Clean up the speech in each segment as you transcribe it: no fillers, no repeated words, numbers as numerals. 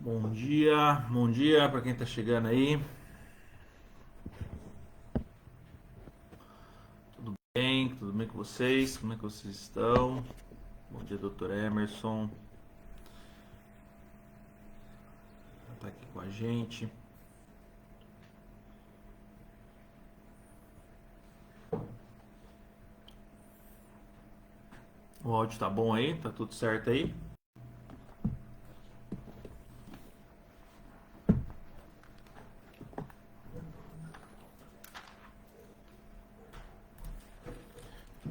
Bom dia para quem está chegando aí. Tudo bem com vocês? Como é que vocês estão? Bom dia, Dr. Emerson. Está aqui com a gente. O áudio tá bom aí? Tá tudo certo aí?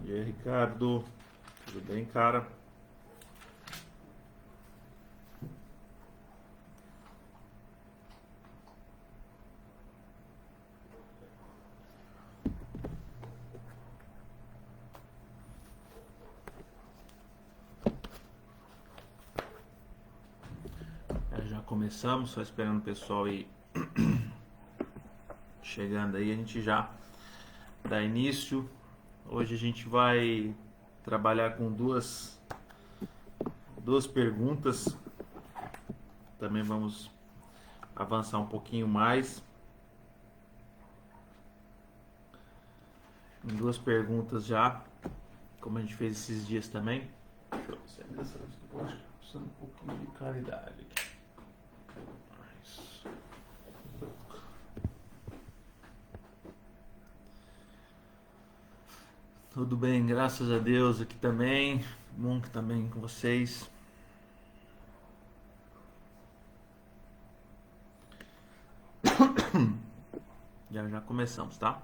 E aí, Ricardo? Tudo bem, cara? Já começamos, só esperando o pessoal aí chegando aí, a gente já dá início. Hoje a gente vai trabalhar com duas perguntas. Também vamos avançar um pouquinho mais em duas perguntas já, como a gente fez esses dias também. Deixa eu ver se é dessa vez que eu acho que tá precisando um pouquinho de claridade aqui. Isso. Tudo bem, graças a Deus aqui também. Bom que também com vocês. Já começamos, tá?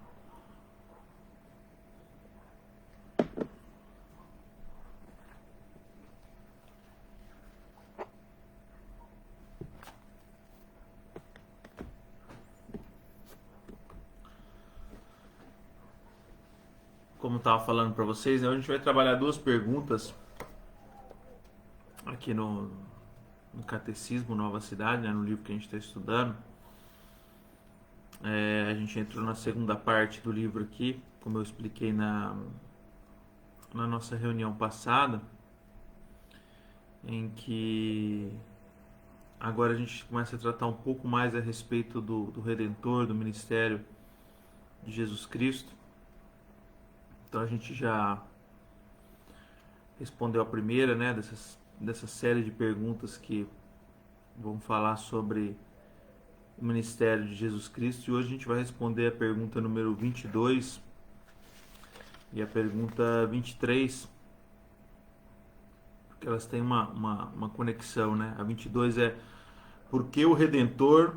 Como eu estava falando para vocês, né, a gente vai trabalhar duas perguntas aqui no Catecismo Nova Cidade, né, no livro que a gente está estudando. A gente entrou na segunda parte do livro aqui, como eu expliquei na nossa reunião passada, em que agora a gente começa a tratar um pouco mais a respeito do Redentor, do ministério de Jesus Cristo. Então a gente já respondeu a primeira, né, dessa série de perguntas que vão falar sobre o ministério de Jesus Cristo. E hoje a gente vai responder a pergunta número 22 e a pergunta 23, porque elas têm uma conexão, né? A 22 é: por que o Redentor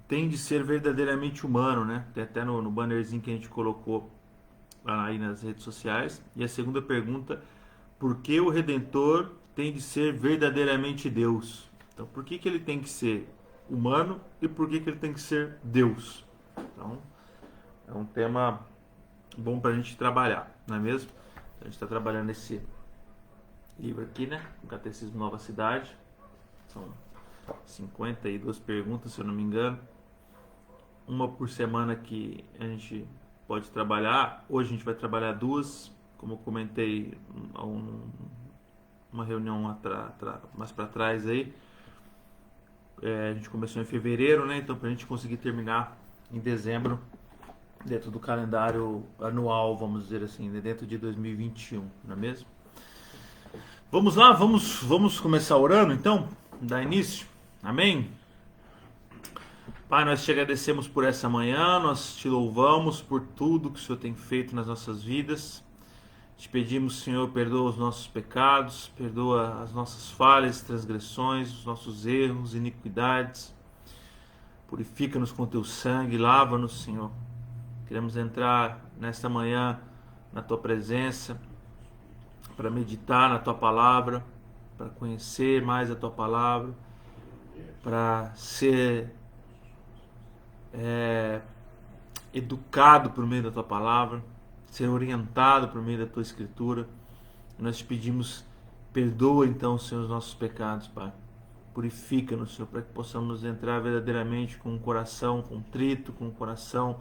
tem de ser verdadeiramente humano, né? Tem até no bannerzinho que a gente colocou aí nas redes sociais. E a segunda pergunta: por que o Redentor tem de ser verdadeiramente Deus? Então, por que ele tem que ser humano e por que ele tem que ser Deus? Então, é um tema bom para a gente trabalhar, não é mesmo? A gente está trabalhando esse livro aqui, né? O Catecismo Nova Cidade. São 52 perguntas, se eu não me engano. Uma por semana que a gente pode trabalhar. Hoje a gente vai trabalhar duas, como eu comentei uma reunião mais para trás aí. A gente começou em fevereiro, né? Então, para a gente conseguir terminar em dezembro, dentro do calendário anual, vamos dizer assim, dentro de 2021, não é mesmo? Vamos lá, vamos começar orando então, dar início. Amém? Pai, nós te agradecemos por essa manhã, nós te louvamos por tudo que o Senhor tem feito nas nossas vidas. Te pedimos, Senhor, perdoa os nossos pecados, perdoa as nossas falhas, transgressões, os nossos erros, iniquidades. Purifica-nos com teu sangue, lava-nos, Senhor. Queremos entrar nesta manhã na tua presença, para meditar na tua palavra, para conhecer mais a tua palavra, para ser educado por meio da tua palavra, ser orientado por meio da tua escritura. Nós te pedimos, perdoa então, Senhor, os nossos pecados, Pai. Purifica-nos, Senhor, para que possamos entrar verdadeiramente com um coração contrito, com um coração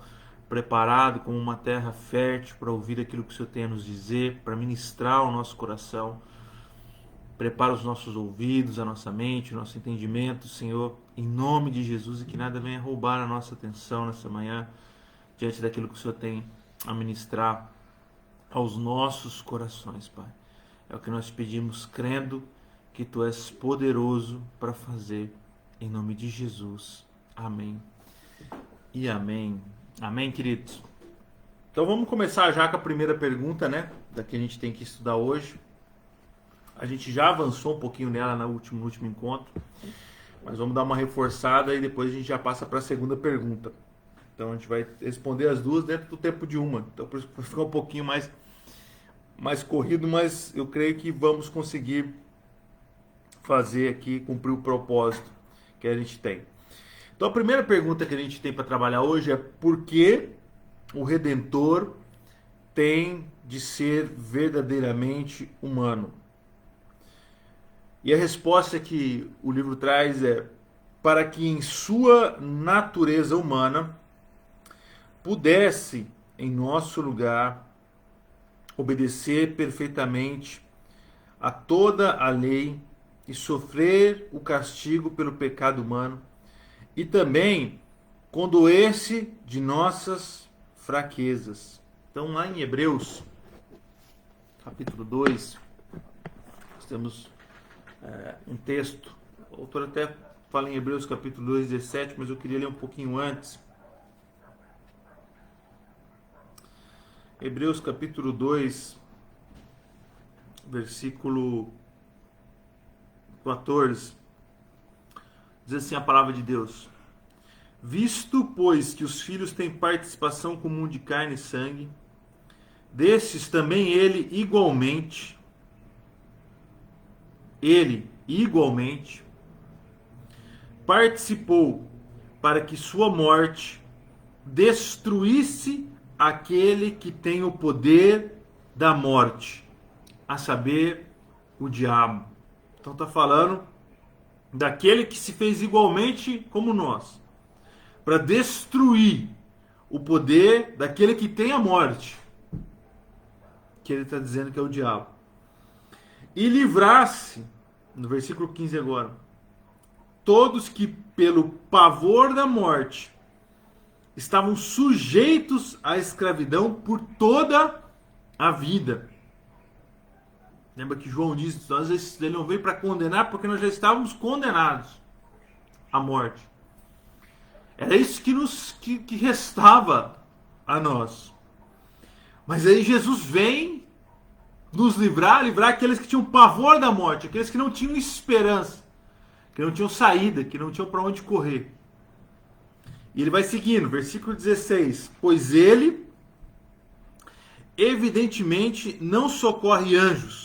preparado, como uma terra fértil para ouvir aquilo que o Senhor tem a nos dizer, para ministrar o nosso coração. Prepara os nossos ouvidos, a nossa mente, o nosso entendimento, Senhor, em nome de Jesus, e que nada venha roubar a nossa atenção nessa manhã, diante daquilo que o Senhor tem a ministrar aos nossos corações, Pai. É o que nós pedimos, crendo que Tu és poderoso para fazer, em nome de Jesus. Amém e amém. Amém, queridos? Então vamos começar já com a primeira pergunta, né? Da que a gente tem que estudar hoje. A gente já avançou um pouquinho nela no último encontro, mas vamos dar uma reforçada e depois a gente já passa para a segunda pergunta. Então a gente vai responder as duas dentro do tempo de uma. Então por isso vai ficar um pouquinho mais corrido, mas eu creio que vamos conseguir fazer aqui, cumprir o propósito que a gente tem. Então a primeira pergunta que a gente tem para trabalhar hoje é: por que o Redentor tem de ser verdadeiramente humano? E a resposta que o livro traz é: para que em sua natureza humana pudesse, em nosso lugar, obedecer perfeitamente a toda a lei e sofrer o castigo pelo pecado humano, e também condoer-se de nossas fraquezas. Então, lá em Hebreus, capítulo 2, nós temos um texto. O autor até fala em Hebreus capítulo 2, 17, mas eu queria ler um pouquinho antes. Hebreus capítulo 2, versículo 14. Diz assim a palavra de Deus: visto, pois, que os filhos têm participação comum de carne e sangue, desses também ele igualmente participou, para que sua morte destruísse aquele que tem o poder da morte, a saber, o diabo. Então está falando daquele que se fez igualmente como nós, para destruir o poder daquele que tem a morte, que ele está dizendo que é o diabo, e livrar-se, no versículo 15 agora, todos que pelo pavor da morte estavam sujeitos à escravidão por toda a vida. Lembra que João diz: ele não veio para condenar, porque nós já estávamos condenados à morte. Era isso que restava a nós. Mas aí Jesus vem nos livrar aqueles que tinham pavor da morte, aqueles que não tinham esperança, que não tinham saída, que não tinham para onde correr. E ele vai seguindo, versículo 16: pois ele evidentemente não socorre anjos.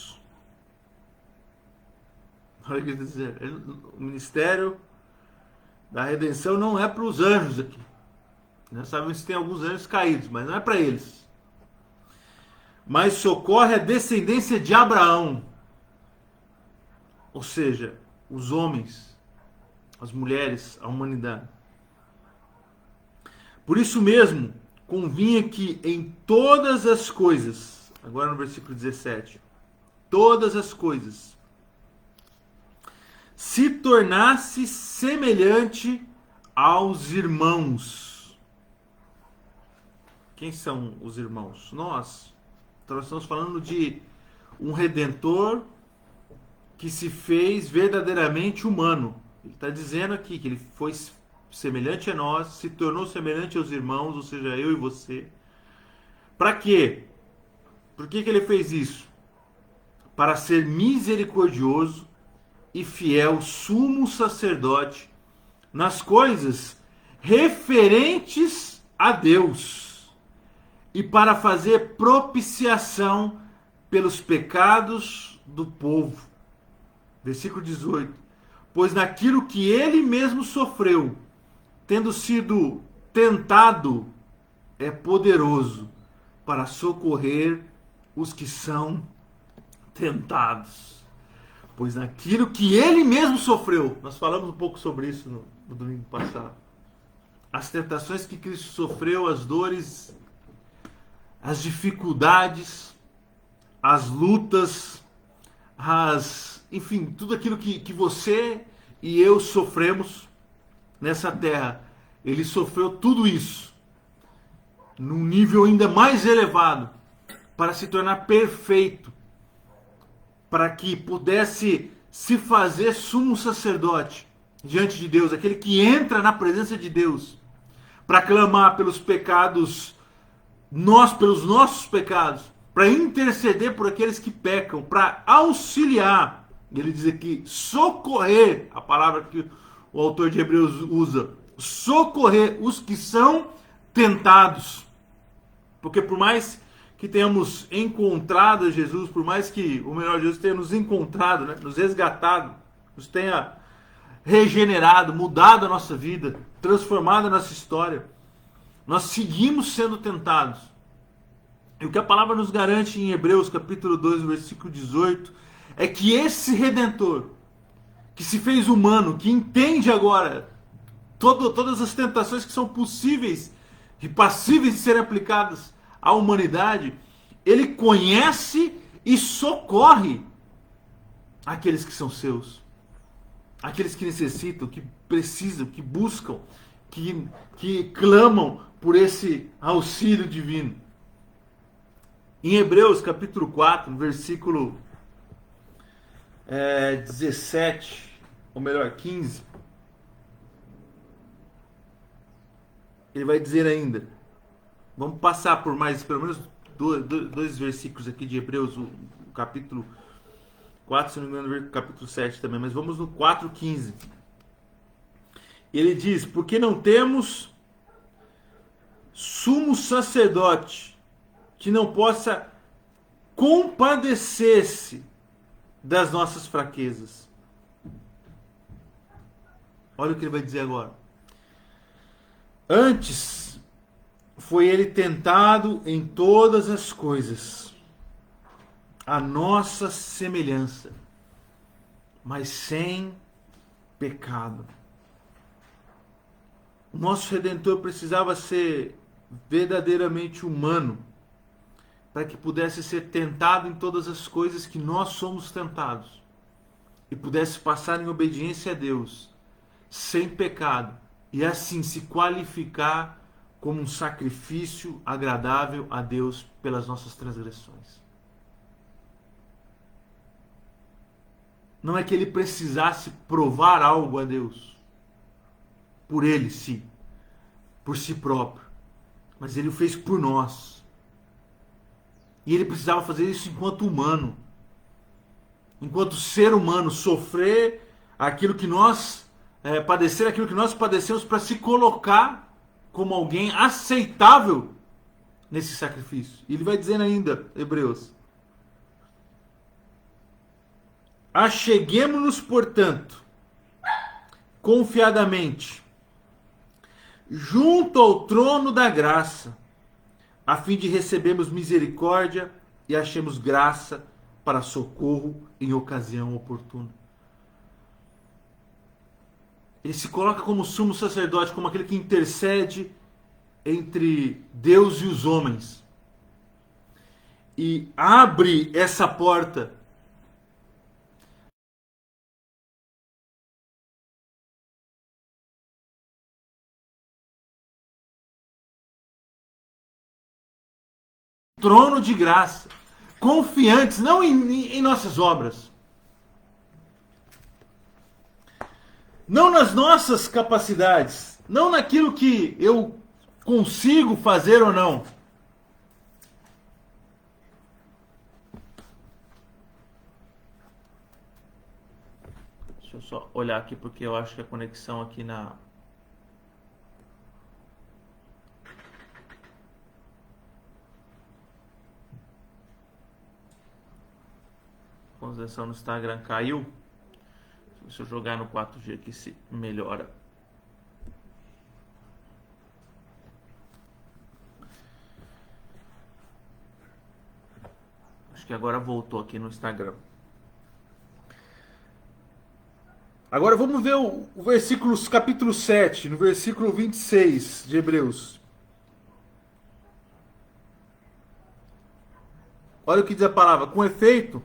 Olha o que ele está dizendo. O ministério da redenção não é para os anjos aqui. Nós sabemos que tem alguns anjos caídos, mas não é para eles. Mas socorre a descendência de Abraão. Ou seja, os homens, as mulheres, a humanidade. Por isso mesmo, convinha que em todas as coisas, agora no versículo 17, todas as coisas, se tornasse semelhante aos irmãos. Quem são os irmãos? Nós. Então nós estamos falando de um Redentor que se fez verdadeiramente humano. Ele está dizendo aqui que ele foi semelhante a nós, se tornou semelhante aos irmãos, ou seja, eu e você. Para quê? Por que ele fez isso? Para ser misericordioso e fiel sumo sacerdote nas coisas referentes a Deus, e para fazer propiciação pelos pecados do povo. Versículo 18. Pois naquilo que ele mesmo sofreu, tendo sido tentado, é poderoso para socorrer os que são tentados. Pois naquilo que ele mesmo sofreu, nós falamos um pouco sobre isso no domingo passado, as tentações que Cristo sofreu, as dores, as dificuldades, as lutas, as enfim, tudo aquilo que você e eu sofremos nessa terra. Ele sofreu tudo isso num nível ainda mais elevado para se tornar perfeito, para que pudesse se fazer sumo sacerdote diante de Deus, aquele que entra na presença de Deus para clamar pelos pecados, pelos nossos pecados, para interceder por aqueles que pecam, para auxiliar. Ele diz aqui, socorrer, a palavra que o autor de Hebreus usa, socorrer os que são tentados. Porque por mais que tenhamos encontrado Jesus, por mais que o melhor Jesus tenha nos encontrado, né, nos resgatado, nos tenha regenerado, mudado a nossa vida, transformado a nossa história, nós seguimos sendo tentados. E o que a palavra nos garante em Hebreus capítulo 2, versículo 18, é que esse Redentor, que se fez humano, que entende agora todas as tentações que são possíveis e passíveis de serem aplicadas à humanidade, ele conhece e socorre aqueles que são seus, aqueles que necessitam, que precisam, que buscam, que clamam por esse auxílio divino. Em Hebreus capítulo 4, versículo 17, ou melhor, 15, ele vai dizer ainda, vamos passar por mais, pelo menos dois versículos aqui de Hebreus, o capítulo 4, se não me engano, capítulo 7 também, mas vamos no 4:15. Ele diz, porque não temos sumo sacerdote que não possa compadecer-se das nossas fraquezas. Olha o que ele vai dizer agora. Antes foi ele tentado em todas as coisas, a nossa semelhança, mas sem pecado. O nosso Redentor precisava ser verdadeiramente humano para que pudesse ser tentado em todas as coisas que nós somos tentados e pudesse passar em obediência a Deus, sem pecado, e assim se qualificar como um sacrifício agradável a Deus pelas nossas transgressões. Não é que ele precisasse provar algo a Deus por ele, sim, por si próprio, mas ele o fez por nós. E ele precisava fazer isso enquanto humano, enquanto ser humano, sofrer aquilo que nós padecer aquilo que nós padecemos, para se colocar como alguém aceitável nesse sacrifício. E ele vai dizendo ainda, Hebreus, acheguemo-nos, portanto, confiadamente junto ao trono da graça, a fim de recebermos misericórdia e achemos graça para socorro em ocasião oportuna. Ele se coloca como sumo sacerdote, como aquele que intercede entre Deus e os homens. E abre essa porta trono de graça, confiantes, não em nossas obras, não nas nossas capacidades, não naquilo que eu consigo fazer ou não. Deixa eu só olhar aqui, porque eu acho que a conexão aqui na... A conexão no Instagram caiu. Se eu jogar no 4G aqui, se melhora. Acho que agora voltou aqui no Instagram. Agora vamos ver o versículo, capítulo 7, no versículo 26 de Hebreus. Olha o que diz a palavra. Com efeito,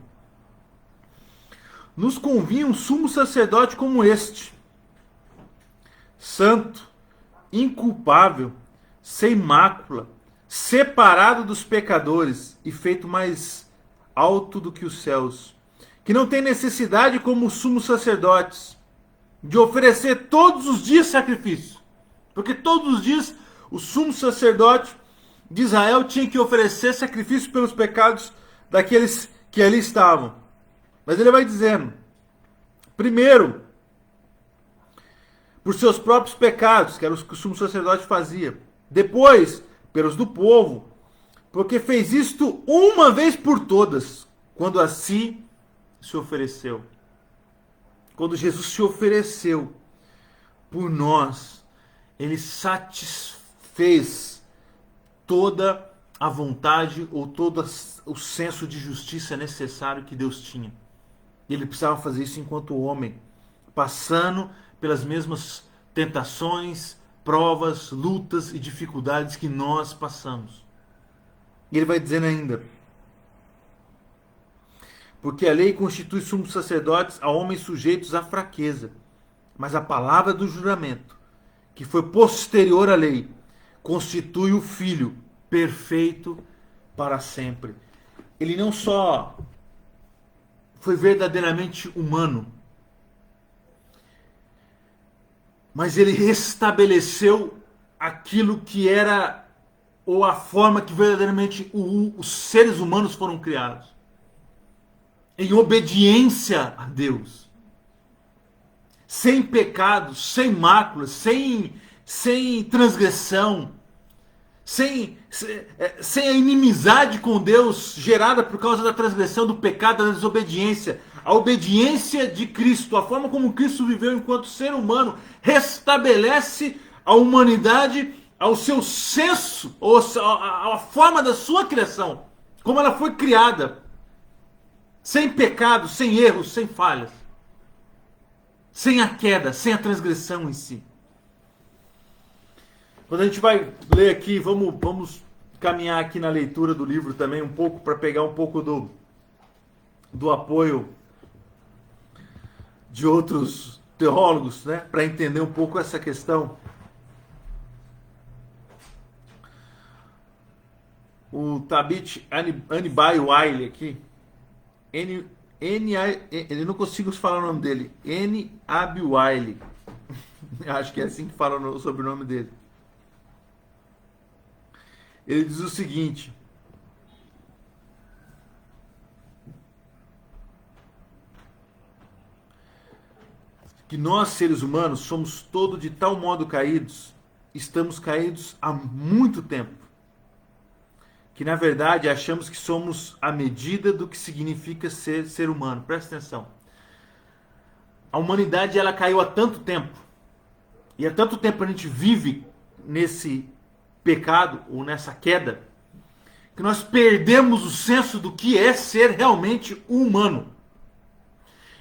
nos convinha um sumo sacerdote como este, santo, inculpável, sem mácula, separado dos pecadores e feito mais alto do que os céus, que não tem necessidade, como os sumos sacerdotes, de oferecer todos os dias sacrifício. Porque todos os dias o sumo sacerdote de Israel tinha que oferecer sacrifício pelos pecados daqueles que ali estavam. Mas ele vai dizendo, primeiro, por seus próprios pecados, que era o que o sumo sacerdote fazia. Depois, pelos do povo, porque fez isto uma vez por todas, quando assim se ofereceu. Quando Jesus se ofereceu por nós, ele satisfez toda a vontade ou todo o senso de justiça necessário que Deus tinha. E ele precisava fazer isso enquanto homem, passando pelas mesmas tentações, provas, lutas e dificuldades que nós passamos. E ele vai dizendo ainda, porque a lei constitui sumos sacerdotes a homens sujeitos à fraqueza, mas a palavra do juramento, que foi posterior à lei, constitui o Filho perfeito para sempre. Ele não só foi verdadeiramente humano, mas ele restabeleceu aquilo que era, ou a forma que verdadeiramente os seres humanos foram criados. Em obediência a Deus. Sem pecado, sem máculas, sem transgressão, sem a inimizade com Deus gerada por causa da transgressão, do pecado, da desobediência. A obediência de Cristo, a forma como Cristo viveu enquanto ser humano, restabelece a humanidade ao seu senso, ou a forma da sua criação, como ela foi criada, sem pecado, sem erros, sem falhas, sem a queda, sem a transgressão em si. Quando a gente vai ler aqui, vamos caminhar aqui na leitura do livro também um pouco, para pegar um pouco do apoio de outros teólogos, né, para entender um pouco essa questão. O Tabit Anybai-Wiley aqui, ele não consigo falar o nome dele, N-Abi-Wiley, acho que é assim que fala o sobrenome dele. Ele diz o seguinte: que nós, seres humanos, somos todos de tal modo caídos, estamos caídos há muito tempo, que na verdade achamos que somos a medida do que significa ser humano. Presta atenção. A humanidade, ela caiu há tanto tempo, e há tanto tempo a gente vive nesse pecado, ou nessa queda, que nós perdemos o senso do que é ser realmente humano.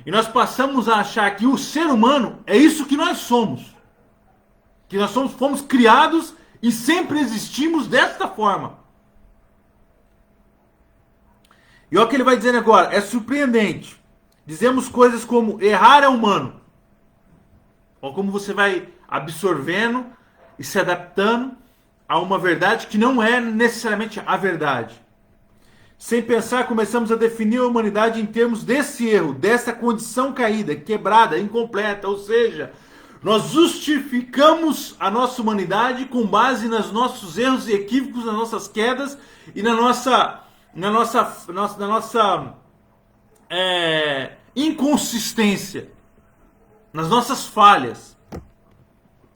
E nós passamos a achar que o ser humano é isso que nós somos. Que nós fomos criados e sempre existimos desta forma. E olha o que ele vai dizendo agora, é surpreendente. Dizemos coisas como errar é humano. Olha como você vai absorvendo e se adaptando a uma verdade que não é necessariamente a verdade. Sem pensar, começamos a definir a humanidade em termos desse erro, dessa condição caída, quebrada, incompleta. Ou seja, nós justificamos a nossa humanidade com base nos nossos erros e equívocos, nas nossas quedas e na nossa inconsistência, nas nossas falhas.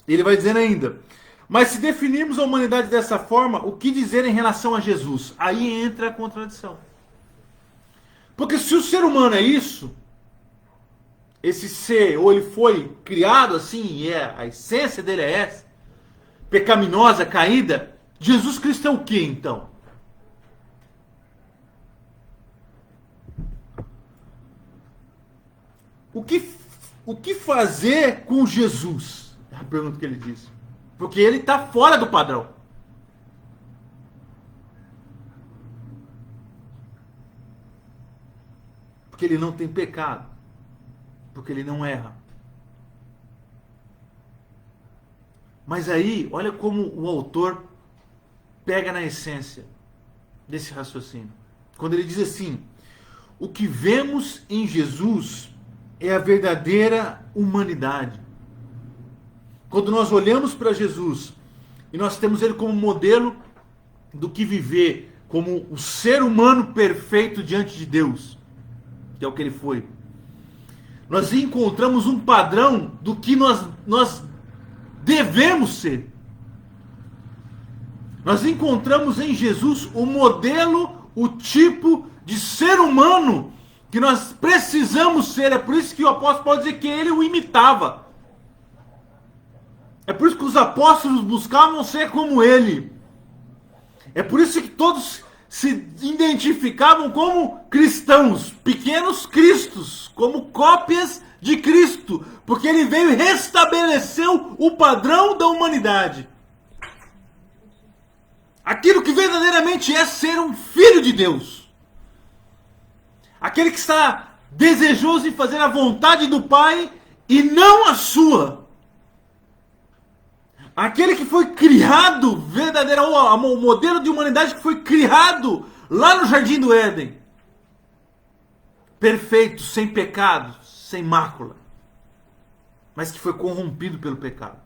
Ele vai dizendo ainda: mas se definirmos a humanidade dessa forma, o que dizer em relação a Jesus? Aí entra a contradição. Porque se o ser humano é isso, esse ser, ou ele foi criado assim, e a essência dele é essa, pecaminosa, caída, Jesus Cristo é o que então? O que fazer com Jesus? É a pergunta que ele disse. Porque ele está fora do padrão. Porque ele não tem pecado. porque ele não erra. Mas aí, olha como o autor pega na essência desse raciocínio. Quando ele diz assim: o que vemos em Jesus é a verdadeira humanidade. Quando nós olhamos para Jesus e nós temos ele como modelo do que viver como o ser humano perfeito diante de Deus, que é o que ele foi, nós encontramos um padrão do que nós devemos ser. Nós encontramos em Jesus o modelo, o tipo de ser humano que nós precisamos ser. É por isso que o apóstolo pode dizer que ele o imitava. É por isso que os apóstolos buscavam ser como ele. É por isso que todos se identificavam como cristãos, pequenos cristos, como cópias de Cristo, porque ele veio e restabeleceu o padrão da humanidade. Aquilo que verdadeiramente é ser um filho de Deus. Aquele que está desejoso em fazer a vontade do Pai e não a sua. Aquele que foi criado, o modelo de humanidade que foi criado lá no Jardim do Éden. Perfeito, sem pecado, sem mácula. Mas que foi corrompido pelo pecado.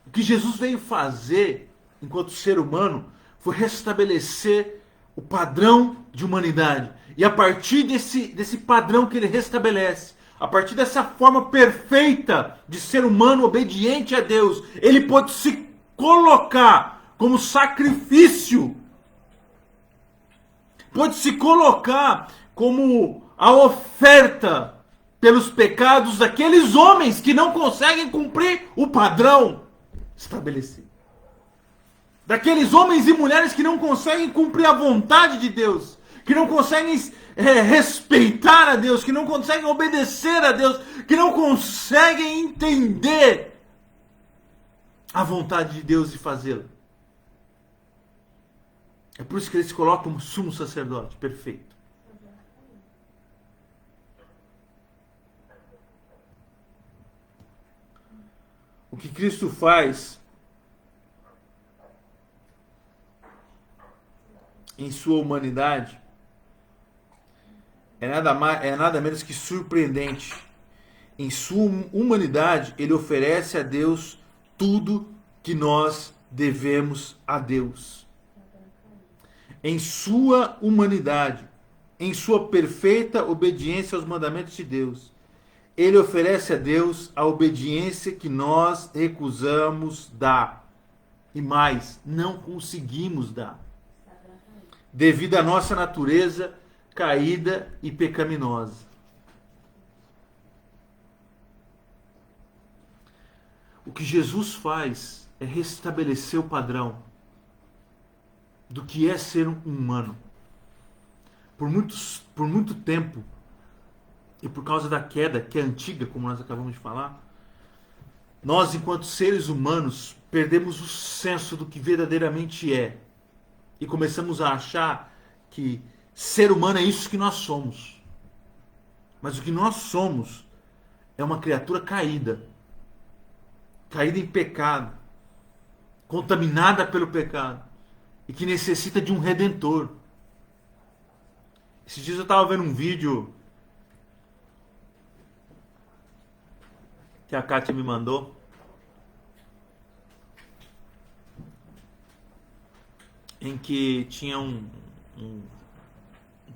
O que Jesus veio fazer, enquanto ser humano, foi restabelecer o padrão de humanidade. E a partir desse padrão que ele restabelece, a partir dessa forma perfeita de ser humano obediente a Deus, ele pode se colocar como sacrifício. Pode se colocar como a oferta pelos pecados daqueles homens que não conseguem cumprir o padrão estabelecido. Daqueles homens e mulheres que não conseguem cumprir a vontade de Deus, que não conseguem respeitar a Deus, que não conseguem obedecer a Deus, que não conseguem entender a vontade de Deus e fazê-la. É por isso que ele se coloca como sumo sacerdote perfeito. O que Cristo faz em sua humanidade é nada menos que surpreendente. Em sua humanidade, ele oferece a Deus tudo que nós devemos a Deus. Em sua humanidade, em sua perfeita obediência aos mandamentos de Deus, ele oferece a Deus a obediência que nós recusamos dar. E mais, não conseguimos dar. Devido à nossa natureza caída e pecaminosa. O que Jesus faz é restabelecer o padrão do que é ser um humano. Por muito tempo, e por causa da queda, que é antiga, como nós acabamos de falar, nós, enquanto seres humanos, perdemos o senso do que verdadeiramente é. E começamos a achar que ser humano é isso que nós somos. Mas o que nós somos é uma criatura caída. Caída em pecado. Contaminada pelo pecado. E que necessita de um redentor. Esses dias eu estava vendo um vídeo que a Kátia me mandou. Em que tinha um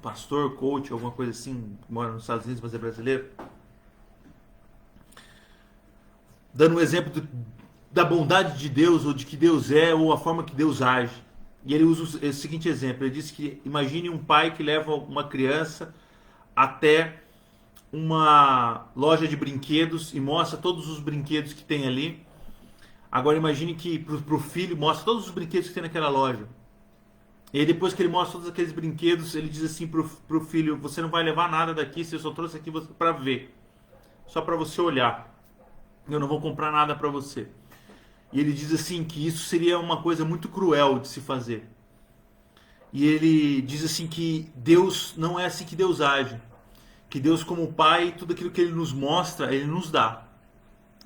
pastor, coach, alguma coisa assim, que mora nos Estados Unidos, mas é brasileiro, dando um exemplo da bondade de Deus, ou de que Deus é, ou a forma que Deus age. E ele usa esse seguinte exemplo, ele diz que imagine um pai que leva uma criança até uma loja de brinquedos e mostra todos os brinquedos que tem ali. Agora imagine que para o filho mostra todos os brinquedos que tem naquela loja. E aí depois que ele mostra todos aqueles brinquedos, ele diz assim pro filho: você não vai levar nada daqui, se eu só trouxe aqui para ver. Só para você olhar. Eu não vou comprar nada para você. E ele diz assim que isso seria uma coisa muito cruel de se fazer. E ele diz assim que Deus não é assim que Deus age. que Deus, como Pai, tudo aquilo que Ele nos mostra, Ele nos dá.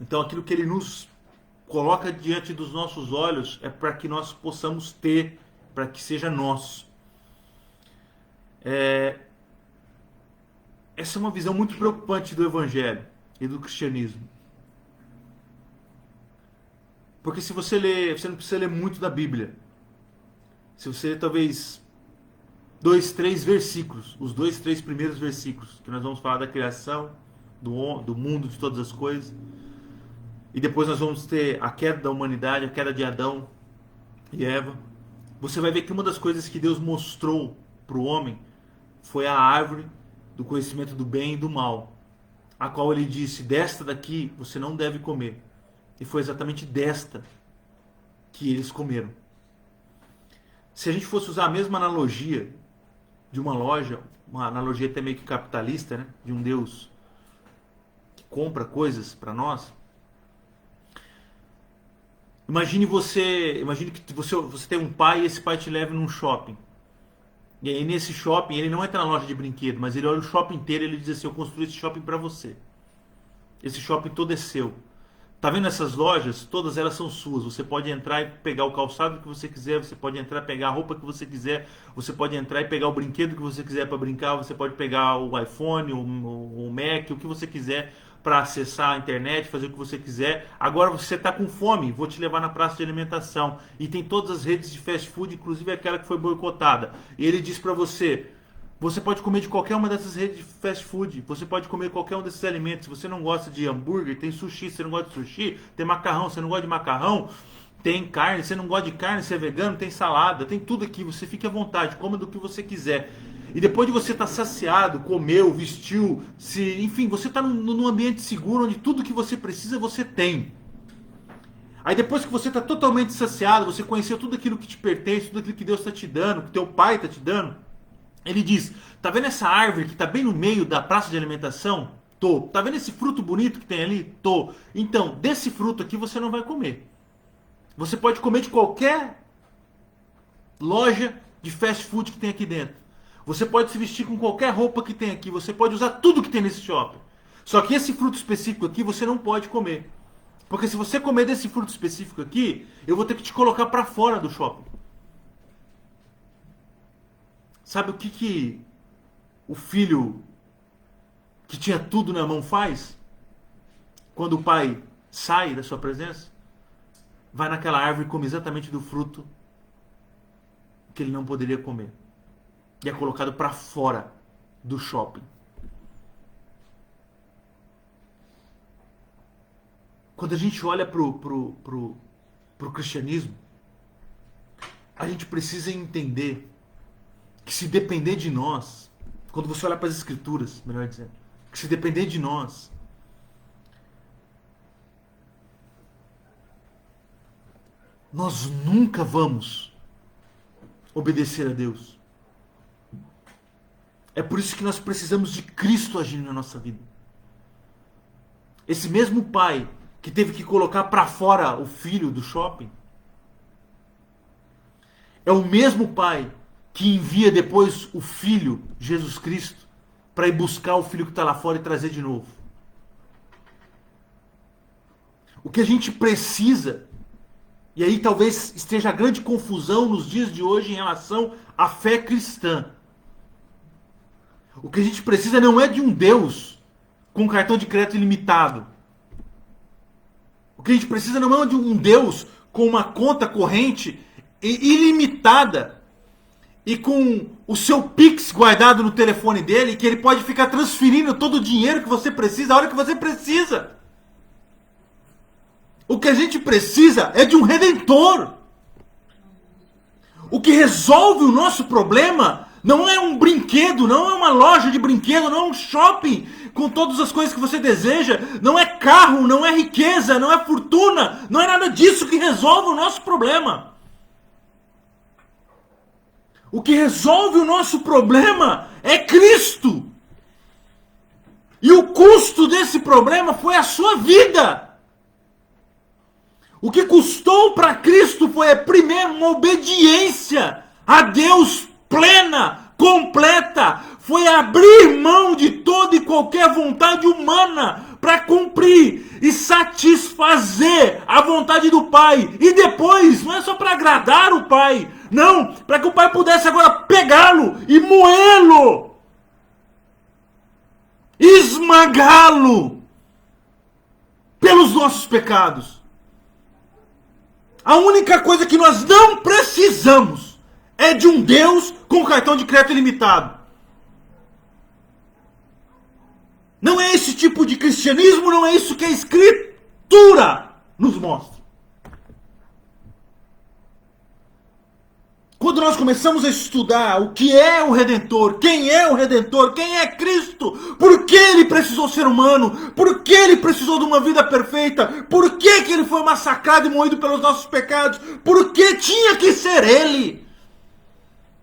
Então aquilo que Ele nos coloca diante dos nossos olhos é para que nós possamos ter, para que seja nosso. Essa é uma visão muito preocupante do Evangelho e do cristianismo. Porque se você ler, você não precisa ler muito da Bíblia. Se você ler talvez 2, 3 versículos, os 2, 3 primeiros versículos, que nós vamos falar da criação, do mundo, de todas as coisas. E depois nós vamos ter a queda da humanidade, a queda de Adão e Eva. Você vai ver que uma das coisas que Deus mostrou para o homem foi a árvore do conhecimento do bem e do mal, a qual Ele disse: desta daqui você não deve comer. E foi exatamente desta que eles comeram. Se a gente fosse usar a mesma analogia de uma loja, uma analogia até meio que capitalista, né? De um Deus que compra coisas para nós. Imagine que você tem um pai e esse pai te leva num shopping. E aí nesse shopping, ele não entra na loja de brinquedo, mas ele olha o shopping inteiro e ele diz assim: eu construí esse shopping para você. Esse shopping todo é seu. Tá vendo essas lojas? Todas elas são suas. Você pode entrar e pegar o calçado que você quiser, você pode entrar e pegar a roupa que você quiser, você pode entrar e pegar o brinquedo que você quiser para brincar, você pode pegar o iPhone, o Mac, o que você quiser para acessar a internet, fazer o que você quiser. Agora você está com fome, vou te levar na praça de alimentação. E tem todas as redes de fast food, inclusive aquela que foi boicotada. E ele diz para você: você pode comer de qualquer uma dessas redes de fast food. Você pode comer qualquer um desses alimentos. Se você não gosta de hambúrguer, tem sushi. Se você não gosta de sushi, tem macarrão. Se você não gosta de macarrão, tem carne. Se você não gosta de carne, se é vegano, tem salada. Tem tudo aqui. Você fique à vontade. Coma do que você quiser. E depois de você estar saciado, comeu, vestiu, enfim, você está num ambiente seguro onde tudo que você precisa você tem. Aí depois que você está totalmente saciado, você conheceu tudo aquilo que te pertence, tudo aquilo que Deus está te dando, que teu pai está te dando. Ele diz: tá vendo essa árvore que está bem no meio da praça de alimentação? Tô. Tá vendo esse fruto bonito que tem ali? Tô. Então, desse fruto aqui você não vai comer. Você pode comer de qualquer loja de fast food que tem aqui dentro. Você pode se vestir com qualquer roupa que tem aqui. Você pode usar tudo que tem nesse shopping. Só que esse fruto específico aqui você não pode comer. Porque se você comer desse fruto específico aqui, eu vou ter que te colocar para fora do shopping. Sabe o que o filho que tinha tudo na mão faz? Quando o pai sai da sua presença, vai naquela árvore e come exatamente do fruto que ele não poderia comer. E é colocado para fora do shopping. Quando a gente olha pro cristianismo, a gente precisa entender que se depender de nós, quando você olhar para as escrituras, melhor dizendo, que se depender de nós, nós nunca vamos obedecer a Deus. É por isso que nós precisamos de Cristo agindo na nossa vida. Esse mesmo pai que teve que colocar para fora o filho do shopping, é o mesmo pai que envia depois o Filho, Jesus Cristo, para ir buscar o filho que está lá fora e trazer de novo. O que a gente precisa, e aí talvez esteja a grande confusão nos dias de hoje em relação à fé cristã. O que a gente precisa não é de um Deus com cartão de crédito ilimitado. O que a gente precisa não é de um Deus com uma conta corrente ilimitada e com o seu Pix guardado no telefone dele, que ele pode ficar transferindo todo o dinheiro que você precisa, a hora que você precisa. O que a gente precisa é de um Redentor. O que resolve o nosso problema não é um brinquedo, não é uma loja de brinquedo, não é um shopping com todas as coisas que você deseja, não é carro, não é riqueza, não é fortuna, não é nada disso que resolve o nosso problema. O que resolve o nosso problema é Cristo. E o custo desse problema foi a sua vida. O que custou para Cristo foi, primeiro, uma obediência a Deus plena, completa. Foi abrir mão de toda e qualquer vontade humana para cumprir e satisfazer a vontade do Pai. E depois, não é só para agradar o Pai, não, para que o Pai pudesse agora pegá-lo e moê-lo, esmagá-lo pelos nossos pecados. A única coisa que nós não precisamos é de um Deus com cartão de crédito ilimitado. Não é esse tipo de cristianismo, não é isso que a Escritura nos mostra. Quando nós começamos a estudar o que é o Redentor, quem é Cristo, por que ele precisou ser humano, por que ele precisou de uma vida perfeita, por que ele foi massacrado e moído pelos nossos pecados, por que tinha que ser ele,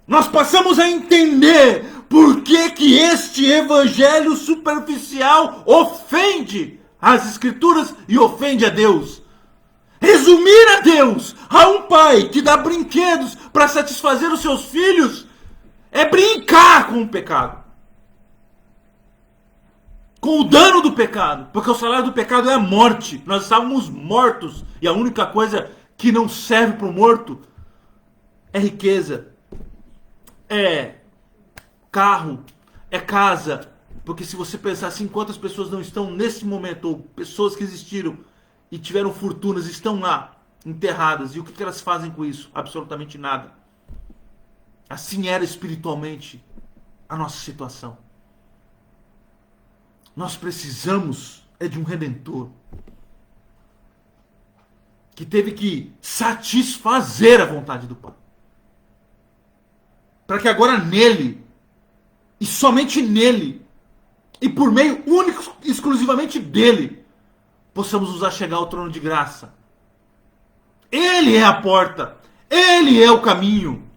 nós passamos a entender por que este evangelho superficial ofende as Escrituras e ofende a Deus. Resumir a Deus a um pai que dá brinquedos para satisfazer os seus filhos é brincar com o pecado, com o dano do pecado, porque o salário do pecado é a morte. Nós estávamos mortos e a única coisa que não serve para o morto é riqueza, é carro, é casa. Porque se você pensar assim, quantas pessoas não estão nesse momento, ou pessoas que existiram e tiveram fortunas, estão lá, enterradas. E o que elas fazem com isso? Absolutamente nada. Assim era espiritualmente a nossa situação. Nós precisamos de um Redentor que teve que satisfazer a vontade do Pai, para que agora nele, e somente nele, e por meio único, exclusivamente dele, possamos nos achegar ao trono de graça. Ele é a porta, ele é o caminho,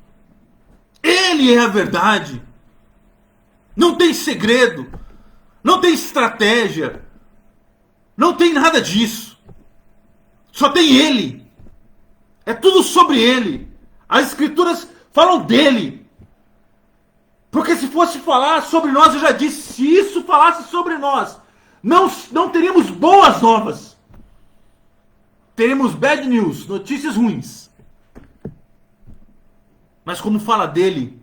ele é a verdade. Não tem segredo, não tem estratégia, não tem nada disso. Só tem ele. É tudo sobre ele. As Escrituras falam dele. Porque se fosse falar sobre nós, eu já disse, se isso falasse sobre nós, não teríamos boas novas. Teremos bad news, notícias ruins. Mas como fala dele,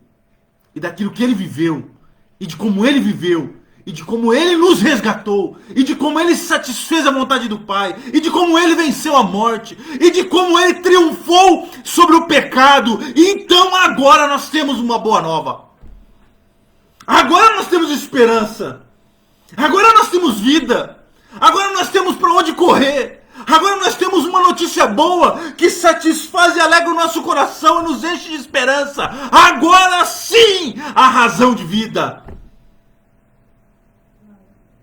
e daquilo que ele viveu, e de como ele viveu, e de como ele nos resgatou, e de como ele satisfez a vontade do Pai, e de como ele venceu a morte, e de como ele triunfou sobre o pecado, e então agora nós temos uma boa nova. Agora nós temos esperança. Agora nós temos vida. Agora nós temos para onde correr. Agora nós temos uma notícia boa que satisfaz e alegra o nosso coração e nos enche de esperança. Agora sim, a razão de vida.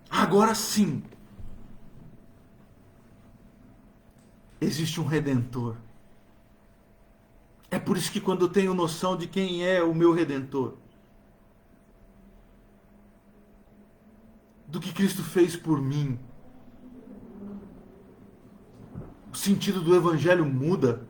Agora sim, existe um Redentor. É por isso que quando eu tenho noção de quem é o meu Redentor, do que Cristo fez por mim, o sentido do Evangelho muda.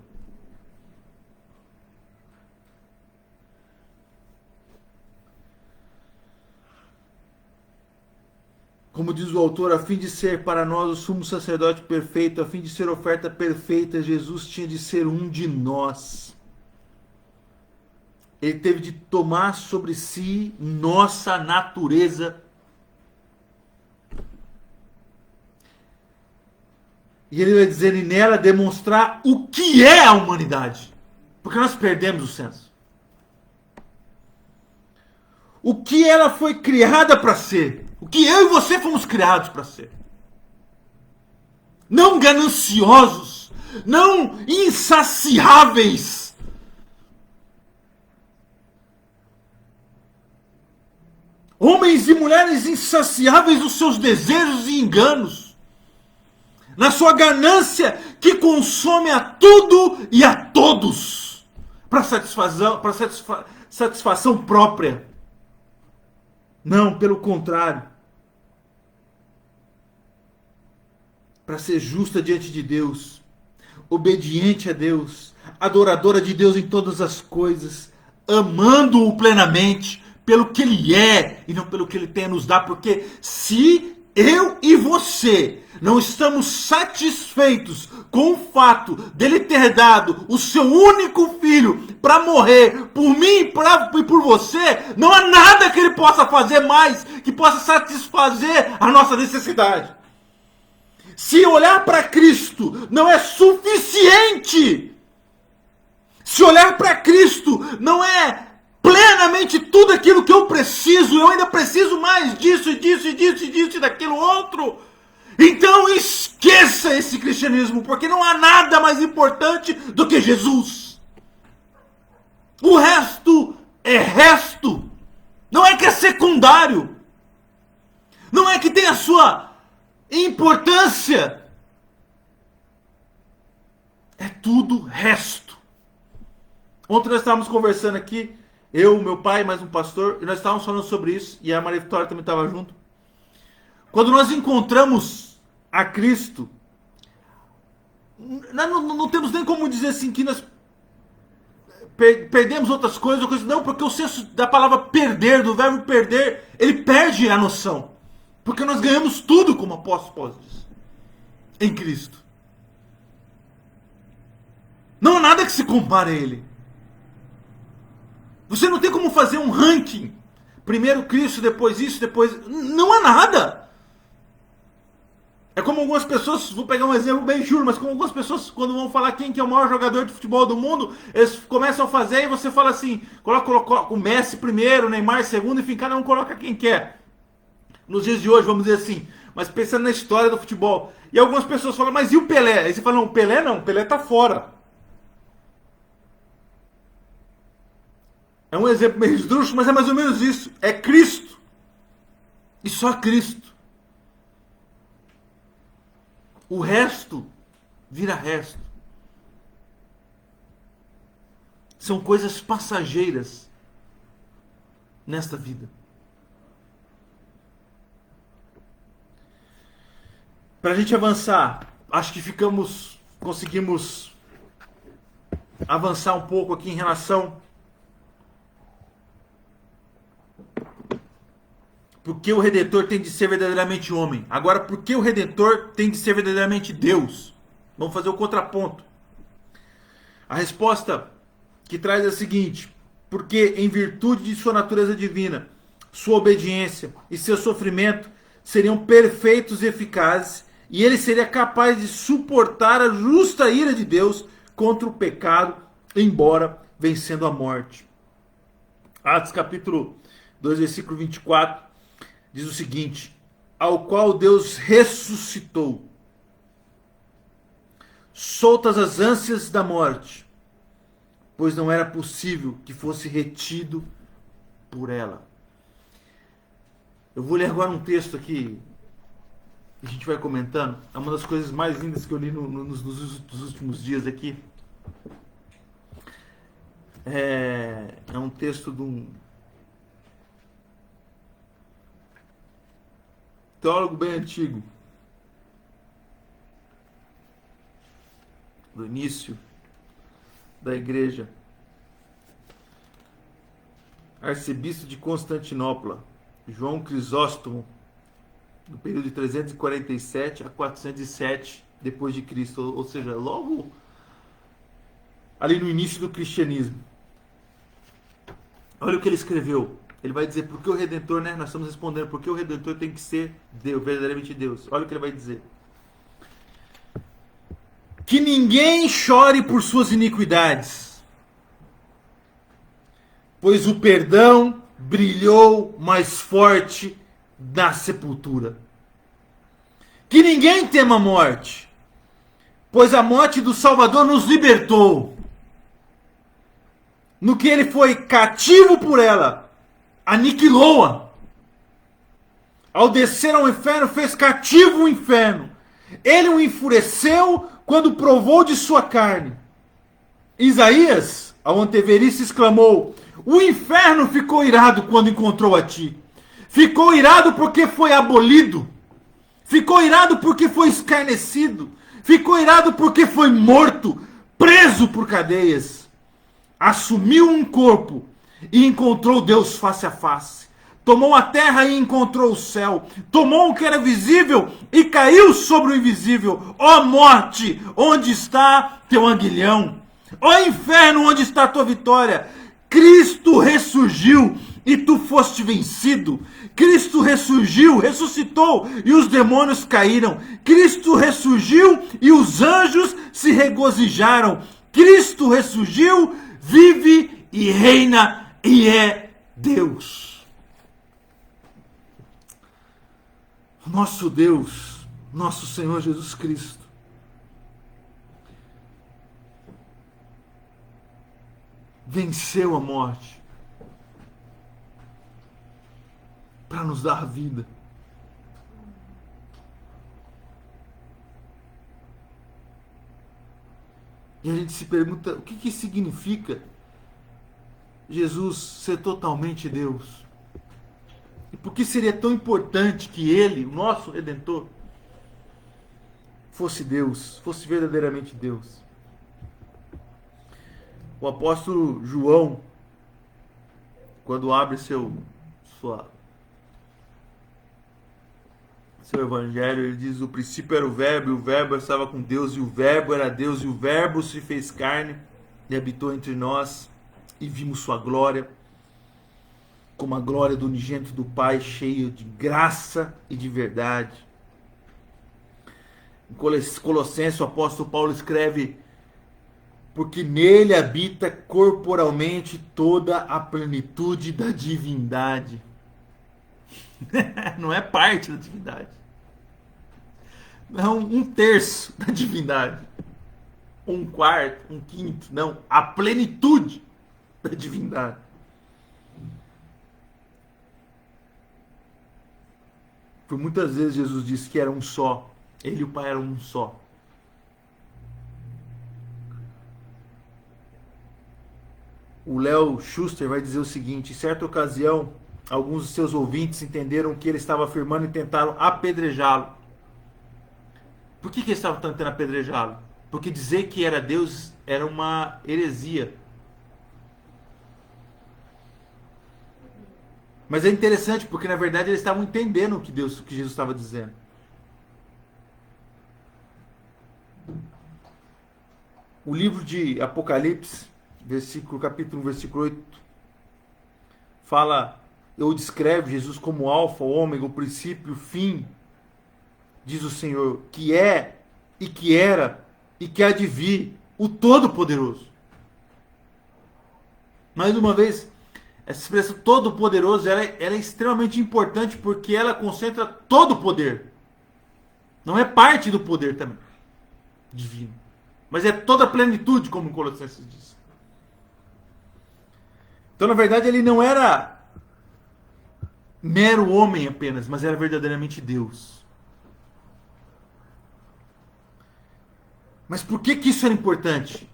Como diz o autor, a fim de ser para nós o sumo sacerdote perfeito, a fim de ser oferta perfeita, Jesus tinha de ser um de nós. Ele teve de tomar sobre si nossa natureza. E ele vai dizer, e nela demonstrar o que é a humanidade. Porque nós perdemos o senso. O que ela foi criada para ser. O que eu e você fomos criados para ser. Não gananciosos. Não insaciáveis. Homens e mulheres insaciáveis nos seus desejos e enganos. Na sua ganância que consome a tudo e a todos. Para satisfação própria. Não, pelo contrário. Para ser justa diante de Deus. Obediente a Deus. Adoradora de Deus em todas as coisas. Amando-o plenamente. pelo que Ele é e não pelo que Ele tem a nos dar, porque se eu e você não estamos satisfeitos com o fato dele ter dado o seu único filho para morrer por mim e por você, não há nada que ele possa fazer mais que possa satisfazer a nossa necessidade. Se olhar para Cristo não é suficiente, se olhar para Cristo não é plenamente tudo aquilo que eu preciso, eu ainda preciso mais disso e disso e disso e disso e daquilo outro, então esqueça esse cristianismo, porque não há nada mais importante do que Jesus. O resto é resto. Não é que é secundário. Não é que tem a sua importância. É tudo resto. Ontem nós estávamos conversando aqui, eu, meu pai, mais um pastor, e nós estávamos falando sobre isso, e a Maria Vitória também estava junto. Quando nós encontramos a Cristo, nós não temos nem como dizer assim que nós perdemos outras coisas, não, porque o senso da palavra perder, do verbo perder, ele perde a noção. Porque nós ganhamos tudo, como o apóstolo Paulo diz, em Cristo. Não há nada que se compare a Ele. Você não tem como fazer um ranking. Primeiro Cristo, depois isso, depois... Não há nada. É como algumas pessoas, vou pegar um exemplo bem juro, mas como algumas pessoas, quando vão falar quem que é o maior jogador de futebol do mundo, eles começam a fazer e você fala assim, coloca o Messi primeiro, o Neymar segundo, enfim, cada um coloca quem quer. Nos dias de hoje, vamos dizer assim, mas pensando na história do futebol. E algumas pessoas falam, mas e o Pelé? Aí você fala, não, o Pelé não, o Pelé tá fora. É um exemplo meio esdrúxulo, mas é mais ou menos isso. É Cristo. E só Cristo. O resto vira resto. São coisas passageiras nesta vida. Para a gente avançar, acho que conseguimos avançar um pouco aqui em relação porque o Redentor tem de ser verdadeiramente homem. Agora, por que o Redentor tem de ser verdadeiramente Deus? Vamos fazer o contraponto. A resposta que traz é a seguinte: porque em virtude de sua natureza divina, sua obediência e seu sofrimento seriam perfeitos e eficazes, e ele seria capaz de suportar a justa ira de Deus contra o pecado, embora vencendo a morte. Atos capítulo 2, versículo 24, diz o seguinte: ao qual Deus ressuscitou, soltas as ânsias da morte, pois não era possível que fosse retido por ela. Eu vou ler agora um texto aqui, a gente vai comentando. É uma das coisas mais lindas que eu li nos últimos dias aqui. É um texto de um teólogo bem antigo, do início da igreja, arcebispo de Constantinopla, João Crisóstomo, no período de 347 a 407 depois de Cristo, ou seja, logo ali no início do cristianismo. Olha o que ele escreveu. Ele vai dizer por que o Redentor, né? Nós estamos respondendo por que o Redentor tem que ser Deus, verdadeiramente Deus. Olha o que ele vai dizer: que ninguém chore por suas iniquidades, pois o perdão brilhou mais forte na sepultura. Que ninguém tema a morte, pois a morte do Salvador nos libertou. No que ele foi cativo por ela, aniquilou-a. Ao descer ao inferno, fez cativo o inferno. Ele o enfureceu quando provou de sua carne. Isaías, ao antever isso, exclamou: o inferno ficou irado quando encontrou a ti. Ficou irado porque foi abolido. Ficou irado porque foi escarnecido. Ficou irado porque foi morto, preso por cadeias. Assumiu um corpo e encontrou Deus face a face. Tomou a terra e encontrou o céu. Tomou o que era visível e caiu sobre o invisível. Ó morte, onde está teu aguilhão? Ó inferno, onde está tua vitória? Cristo ressurgiu e tu foste vencido. Cristo ressurgiu, ressuscitou e os demônios caíram. Cristo ressurgiu e os anjos se regozijaram. Cristo ressurgiu, vive e reina e é Deus. Nosso Deus, nosso Senhor Jesus Cristo, venceu a morte para nos dar a vida. E a gente se pergunta, o que significa Jesus ser totalmente Deus? E por que seria tão importante que Ele, o nosso Redentor, fosse Deus, fosse verdadeiramente Deus? O apóstolo João, quando abre seu evangelho, ele diz: o princípio era o verbo, e o verbo estava com Deus, e o verbo era Deus, e o verbo se fez carne e habitou entre nós, e vimos sua glória, como a glória do unigênito do Pai, cheio de graça e de verdade. Em Colossenses, o apóstolo Paulo escreve: porque nele habita corporalmente toda a plenitude da divindade. Não é parte da divindade. Não, um terço da divindade. Um quarto, um quinto. Não, a plenitude da divindade. Por muitas vezes Jesus disse que era um só. Ele e o Pai eram um só. O Léo Schuster vai dizer o seguinte: em certa ocasião, alguns de seus ouvintes entenderam o que ele estava afirmando e tentaram apedrejá-lo. Por que eles estavam tentando apedrejá-lo? Porque dizer que era Deus era uma heresia. Mas é interessante, porque na verdade eles estavam entendendo o que Jesus estava dizendo. O livro de Apocalipse, capítulo 1, versículo 8, fala, ou descreve Jesus como alfa, o ômega, o princípio, o fim, diz o Senhor, que é, e que era, e que há de vir, o Todo-Poderoso. Mais uma vez, essa expressão Todo-Poderoso, ela é extremamente importante, porque ela concentra todo o poder. Não é parte do poder também, divino, mas é toda a plenitude, como Colossenses diz. Então, na verdade, ele não era mero homem apenas, mas era verdadeiramente Deus. Mas por que isso era importante?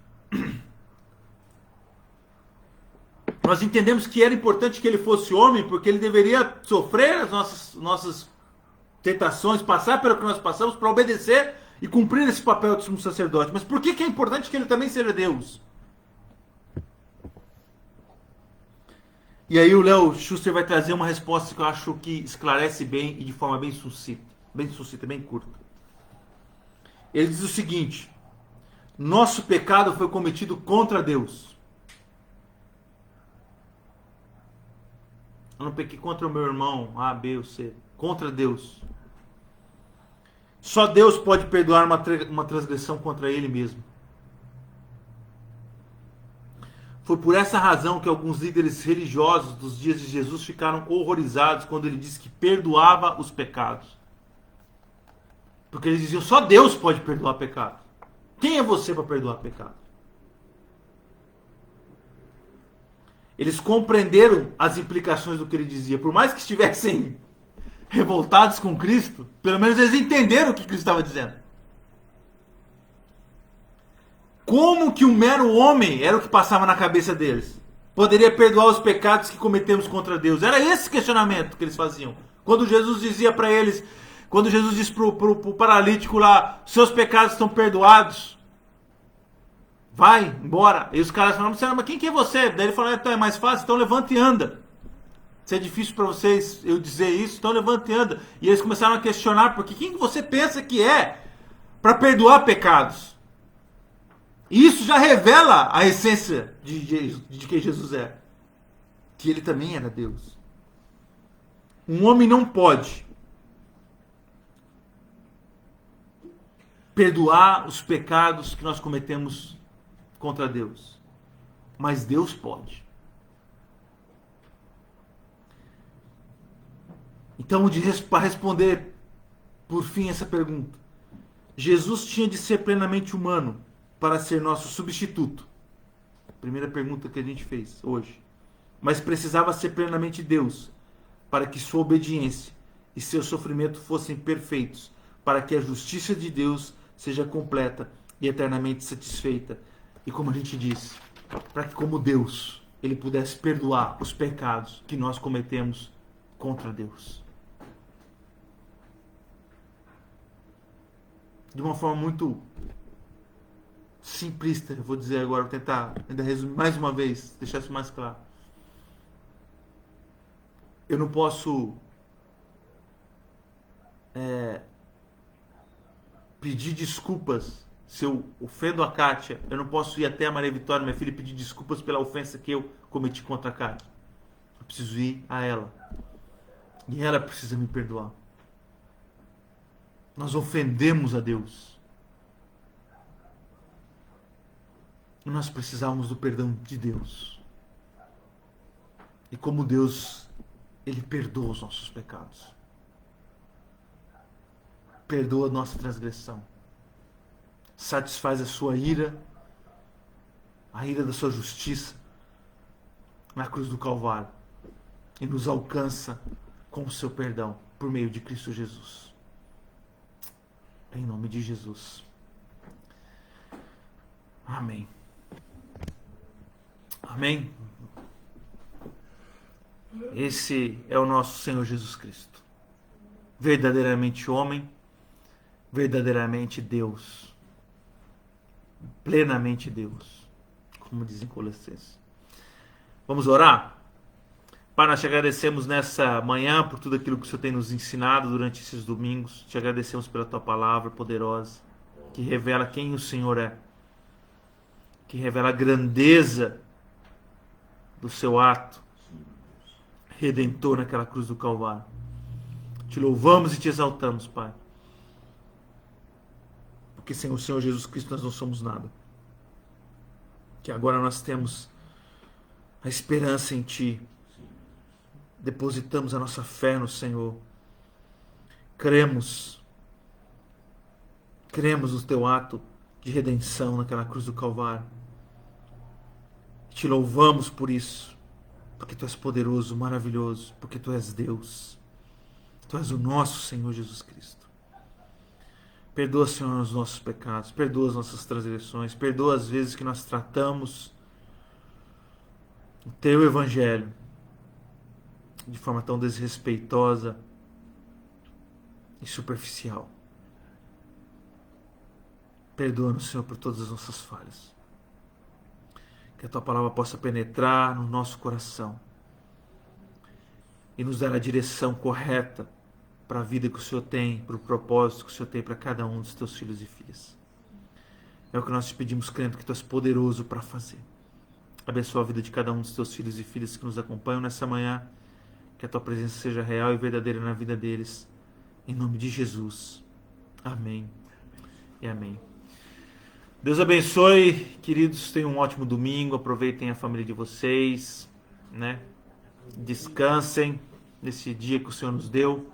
Nós entendemos que era importante que ele fosse homem, porque ele deveria sofrer as nossas tentações, passar pelo que nós passamos, para obedecer e cumprir esse papel de sumo sacerdote. Mas por que é importante que ele também seja Deus? E aí o Léo Schuster vai trazer uma resposta que eu acho que esclarece bem e de forma bem sucinta, bem curta. Ele diz o seguinte: nosso pecado foi cometido contra Deus. Eu não pequei contra o meu irmão, A, B ou C. Contra Deus. Só Deus pode perdoar uma transgressão contra Ele mesmo. Foi por essa razão que alguns líderes religiosos dos dias de Jesus ficaram horrorizados quando ele disse que perdoava os pecados. Porque eles diziam, só Deus pode perdoar pecado. Quem é você para perdoar pecado? Eles compreenderam as implicações do que ele dizia. Por mais que estivessem revoltados com Cristo, pelo menos eles entenderam o que Cristo estava dizendo. Como que um mero homem, era o que passava na cabeça deles, poderia perdoar os pecados que cometemos contra Deus? Era esse questionamento que eles faziam. Quando Jesus dizia para eles, quando Jesus disse para o paralítico lá, seus pecados estão perdoados, vai embora. E os caras falaram, mas quem que é você? Daí ele falou, então é mais fácil, então levanta e anda. Se é difícil para vocês eu dizer isso, então levanta e anda. E eles começaram a questionar, porque quem que você pensa que é para perdoar pecados? E isso já revela a essência de quem Jesus é. Que ele também era Deus. Um homem não pode perdoar os pecados que nós cometemos contra Deus. Mas Deus pode. Então, para responder por fim essa pergunta, Jesus tinha de ser plenamente humano para ser nosso substituto. Primeira pergunta que a gente fez hoje. Mas precisava ser plenamente Deus, para que sua obediência e seu sofrimento fossem perfeitos, para que a justiça de Deus seja completa e eternamente satisfeita. E como a gente disse, para que como Deus, ele pudesse perdoar os pecados que nós cometemos contra Deus. De uma forma muito simplista, eu vou dizer agora, vou tentar ainda resumir mais uma vez, deixar isso mais claro. Eu não posso pedir desculpas se eu ofendo a Kátia. Eu não posso ir até a Maria Vitória, minha filha, e pedir desculpas pela ofensa que eu cometi contra a Kátia. Eu preciso ir a ela. E ela precisa me perdoar. Nós ofendemos a Deus. E nós precisamos do perdão de Deus. E como Deus, ele perdoa os nossos pecados. Perdoa a nossa transgressão. Satisfaz a sua ira, a ira da sua justiça, na cruz do Calvário. E nos alcança com o seu perdão, por meio de Cristo Jesus. Em nome de Jesus. Amém. Amém. Esse é o nosso Senhor Jesus Cristo. Verdadeiramente homem, verdadeiramente Deus. Plenamente Deus. Como dizem Colossenses. Vamos orar? Pai, nós te agradecemos nessa manhã por tudo aquilo que o Senhor tem nos ensinado durante esses domingos. Te agradecemos pela tua palavra poderosa, que revela quem o Senhor é, que revela a grandeza do seu ato redentor naquela cruz do Calvário. Te louvamos e te exaltamos, Pai, porque sem o Senhor Jesus Cristo nós não somos nada. Que agora nós temos a esperança em Ti. Depositamos a nossa fé no Senhor. Cremos no Teu ato de redenção naquela cruz do Calvário. Te louvamos por isso, porque Tu és poderoso, maravilhoso, porque Tu és Deus. Tu és o nosso Senhor Jesus Cristo. Perdoa, Senhor, os nossos pecados, perdoa as nossas transgressões, perdoa as vezes que nós tratamos o Teu Evangelho de forma tão desrespeitosa e superficial. Perdoa-nos, Senhor, por todas as nossas falhas. Que a Tua palavra possa penetrar no nosso coração e nos dar a direção correta para a vida que o Senhor tem, para o propósito que o Senhor tem para cada um dos Teus filhos e filhas. É o que nós te pedimos, crendo que Tu és poderoso para fazer. Abençoa a vida de cada um dos Teus filhos e filhas que nos acompanham nessa manhã. Que a Tua presença seja real e verdadeira na vida deles. Em nome de Jesus. Amém e amém. Deus abençoe, queridos. Tenham um ótimo domingo. Aproveitem a família de vocês, né? Descansem nesse dia que o Senhor nos deu,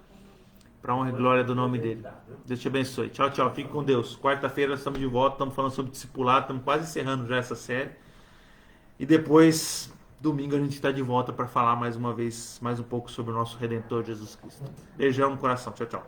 para a honra e glória do nome dele. Deus te abençoe. Tchau, tchau. Fique com Deus. Quarta-feira nós estamos de volta. Estamos falando sobre discipulado. Estamos quase encerrando já essa série. E depois, domingo, a gente está de volta para falar mais uma vez, mais um pouco sobre o nosso Redentor Jesus Cristo. Beijão no coração. Tchau, tchau.